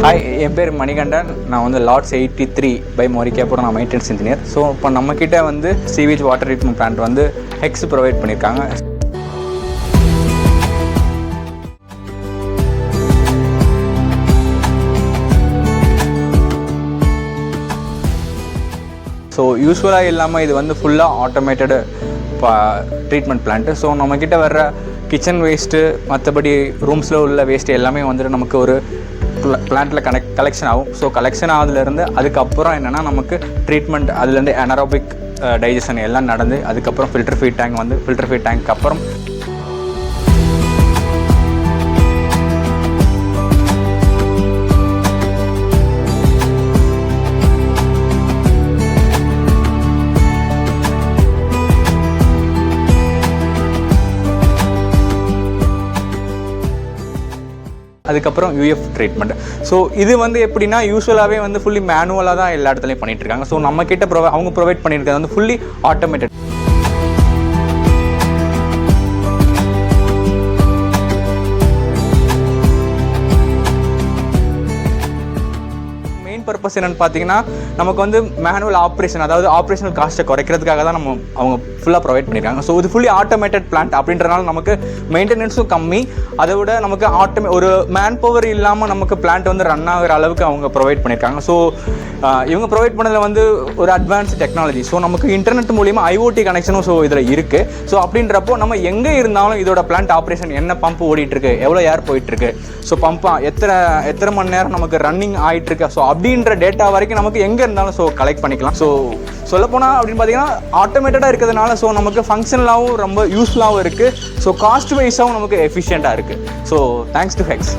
Hi, என் பேர் மணிகண்டன். நான் வந்து லாட்ஸ் 83 பை மோரிக்காப்போட நான் மெயின்டெனன்ஸ் இன்ஜினியர். ஸோ இப்போ நம்மக்கிட்ட வந்து சீவேஜ் வாட்டர் ட்ரீட்மெண்ட் பிளான்ட் வந்து ஹெக்ஸ் ப்ரொவைட் பண்ணியிருக்காங்க. ஸோ யூஸ்வலாக இல்லாமல் இது வந்து ஃபுல்லாக ஆட்டோமேட்டடு ட்ரீட்மெண்ட் பிளான்ட்டு. ஸோ நம்மக்கிட்ட வர்ற கிச்சன் வேஸ்ட்டு, மற்றபடி ரூம்ஸில் உள்ள வேஸ்ட்டு எல்லாமே வந்துட்டு நமக்கு ஒரு பிளான்ட்டில் கலெக்ஷன் ஆகும். ஸோ கலெக்ஷன் ஆகுதுலேருந்து அதுக்கப்புறம் என்னென்னா நமக்கு ட்ரீட்மெண்ட், அதுலேருந்து அனரோபிக் டைஜஷன் எல்லாம் நடந்து அதுக்கப்புறம் ஃபில்டர் ஃபீட் டேங்க் வந்து ஃபில்டர் ஃபீட் டேங்க் அப்புறம் அதுக்கப்புறம் யூஎஃப் ட்ரீட்மெண்ட். ஸோ இது வந்து எப்படின்னா யூஸ்வலாகவே வந்து ஃபுல்லி மேனுவலாக தான் எல்லா இடத்துலையும் பண்ணிகிட்டு இருக்காங்க. ஸோ நம்மக்கிட்ட அவங்க ப்ரொவைட் பண்ணியிருக்கிறது வந்து ஃபுல்லி ஆட்டோமேட்டட். பர்பஸ் என்னென்னு பார்த்தீங்கன்னா, நமக்கு வந்து மேனுவல் ஆப்ரேஷன், அதாவது ஆப்ரேஷனல் காஸ்ட்டை குறைக்கிறதுக்காக தான் அவங்க ஃபுல்லாக ப்ரொவைட் பண்ணியிருக்காங்க. ஸோ இது ஃபுல்லி ஆட்டோமேட்டட் பிளான்ட் அப்படின்றனால நமக்கு மெயின்டெனன்ஸும் கம்மி. அதை விட நமக்கு ஒரு மேன் பவர் இல்லாமல் நமக்கு பிளான்ட் வந்து ரன் ஆகிற அளவுக்கு அவங்க ப்ரொவைட் பண்ணியிருக்காங்க. ஸோ இவங்க ப்ரொவைட் பண்ணதில் வந்து ஒரு அட்வான்ஸ் டெக்னாலஜி. ஸோ நமக்கு இன்டர்நெட் மூலிமா ஐஓடி கனெக்ஷனும் ஸோ இதில் இருக்குது. ஸோ அப்படின்றப்போ நம்ம எங்கே இருந்தாலும் இதோட பிளான்ட் ஆப்ரேஷன், என்ன பம்ப் ஓடிட்டுருக்கு, எவ்வளோ ஏர் போயிட்டுருக்கு, ஸோ பம்பாக எத்தனை மணி நேரம் நமக்கு ரன்னிங் ஆகிட்டுருக்கு, ஸோ அப்படின்ற டேட்டா வரைக்கும் நமக்கு எங்கே இருந்தாலும் ஸோ கலெக்ட் பண்ணிக்கலாம். ஸோ சொல்லப்போனால் அப்படின்னு பார்த்தீங்கன்னா ஆட்டோமேட்டடாக இருக்கிறதுனால ஸோ நமக்கு ஃபங்க்ஷனலாகவும் ரொம்ப யூஸ்ஃபுல்லாகவும் இருக்குது. ஸோ காஸ்ட் வைஸாகவும் நமக்கு எஃபிஷியண்ட்டாக இருக்குது. So thanks to hex.